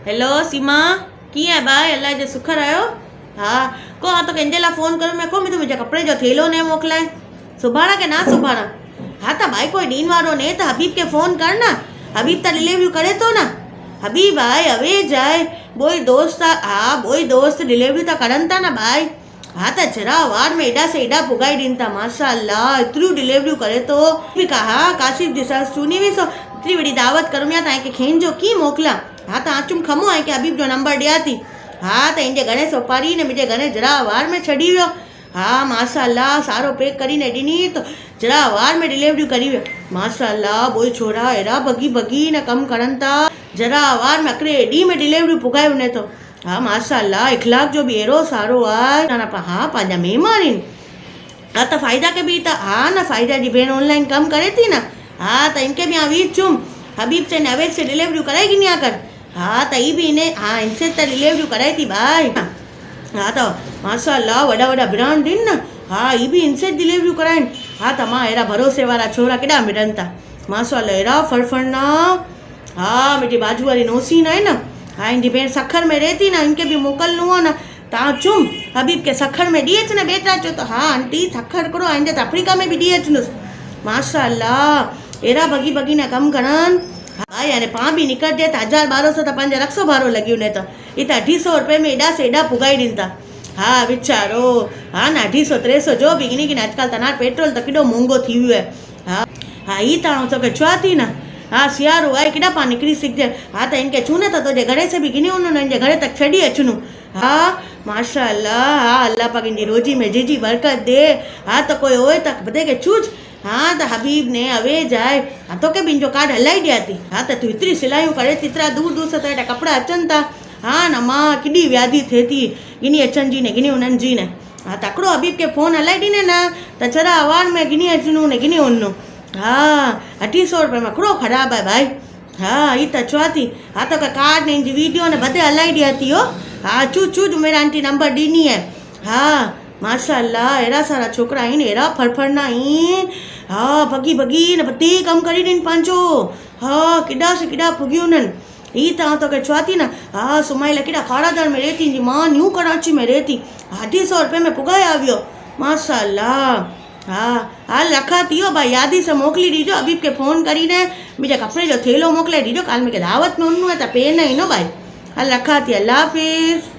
Hello सीमा कीअं आहे भाई अलाह जो शुक्र आयो। हाँ को हाँ तो कंहिंजे लाइ फ़ोन कयो मैं को मुंहिंजे मुंहिंजे कपिड़े जो थेलो ने मोकिलाए सुभाणे के ना सुभाणे। हाँ त भाई कोई ॾींहुं वारो ने त हबीब के फ़ोन कर न। हबीब त डिलीवरी करे थो न। हबीब भाई अवेज आहे ॿोई दोस्त हाँ ॿोई दोस्त डिलीवरी त करनि था न भाई। हाँ त जरा वार में एॾा से एॾा पुगाई ॾियनि था माशाअल्लाह एतिरियूं डिलीवरियूं करे थो बि कहा काशिफ जी ससु चूनी हुई सो एतिरी वॾी दावत करूं या तव्हांखे खेनि जो कीअं मोकिलियां। हाँ त आचुम खमो आहे की हबीब जो नंबर ॾियां थी। हाँ त इंजे घणे सोपारी ने मुंहिंजे घणे जरा वार में छॾी वियो। हाँ माशाअल्लाह सारो पैक કરીને ॾिनी त जरा वार में डिलीवरियूं करी वियो माशाअल्लाह। ॿोई छोरा अहिड़ा भगी भगी न कमु करनि था जरा वार में हिकिड़े ॾींहं में डिलीवरियूं पुगाए वञे थो। हाँ माशाअल्लाह इख़लाक़ जो बि अहिड़ो सारो आहे हाँ पंहिंजा महिमान आहिनि। हाँ त फ़ाइदा के बि त हाँ न फ़ाइदा जी भेण ऑनलाइन कमु करे थी न। हाँ त इनके भी वीच चुम हबीब से नवेद से डिलीवरियूं कराई गिनिया कर। हाँ त ई भी इन्हें हाँ इनसे त डिलीवरियूं कराई थी भाई। हाँ त माशाअल्लाह वॾा वॾा ब्रांड आहिनि न। हाँ ई भी इनसे डिलीवरियूं कराइनि। हाँ त मां अहिड़ा भरोसे वारा छोरा केॾा मिलनि था माशाअल्लाह अहिड़ा फड़फड़ना। हाँ मुंहिंजी बाजू वारी नोसीन आहे न। हाँ इनकी भेण सखर में रहती न इनके भी मोकिलणो आहे न। तव्हां चुम हबीब के सखर में ॾी अच न बेटा चो त हाँ आंटी सखर हिकिड़ो आईंदे त अफ्रीका में बि ॾी अचुसि माशाअल्लाह अहिड़ा भगी भगी न कमु करनि। हाँ यानी पाण बि निकिरजे त 1000-1200 त पंहिंजा रखो भाड़ो लॻी वञे त ही त 250 रुपए में एॾा से एॾा पुगाई ॾियनि था। हाँ वीचारो हाँ न 250-300 जो बि गिनी गिनी अॼुकल्ह त न पेट्रोल त केॾो महांगो थी वियो आहे। हाँ हाँ ही त आउं तोखे चवां थी न। हाँ सियारो आहे केॾा पाण निकिरी सघिजे। हाँ त इनके छू न त तुंहिंजे घरे से बि गिनी वञो न इनजे घरे तक छॾी अचूं। हाँ माशाअल्लाह हाँ अल्लाह पाक इनकी रोजी में जी बरकत दे। हाँ तो कोई होए त बदे के चूज। हाँ तो हबीब ने अवेज आए हाँ तो के भी जो कार्ड हलाई दिया थी। हाँ तो तू इतनी सिलाइयों करे थी इतना दूर दूर से तो एटा कपड़ा अचन था। हाँ न माँ किडी व्याधि थे थी गिनी अचन जी ने गिनी उन्हनि जी ने। हाँ तकड़ो हबीब के फोन हलाई ॾिने न त जरा आवार में गिनी अचनू ने गिनी उन्नो। हाँ 250 रुपये में हिकिड़ो ख़राब है भाई। हाँ ये तो चवा थी। हाँ तो कार्ड ने इनकी वीडियो ने बदे हलाई दिया थी हो। हाँ चूज मेरा आंटी नंबर ॾिनी है। हाँ माशाअल्लाह अहिड़ा सारा छोकरा आहिनि अहिड़ा फड़फड़ना आहिनि। हाँ भगी भगी न बदे कमु करे ॾियनि पंहिंजो। हाँ केॾा से केॾा पुॻी उन्हनि। ही त आउं तोखे चवां थी न। हाँ सुमाइल केॾा खारादड़ में रहती इनजी मां न्यू कराची में रहती 250 रुपये में पुगाए वियो माशाअल्लाह। हाँ हाल रखा थी हो भाई यादी से मोकिली ॾिजो हबीब के फ़ोन करीने मुंहिंजे कपिड़े जो थेलो मोकिले ॾिजो काल मूंखे दावत में वञिणो आहे त पेन ईंदो भाई। हल रखा थी अल्लाह हाफ़िज़।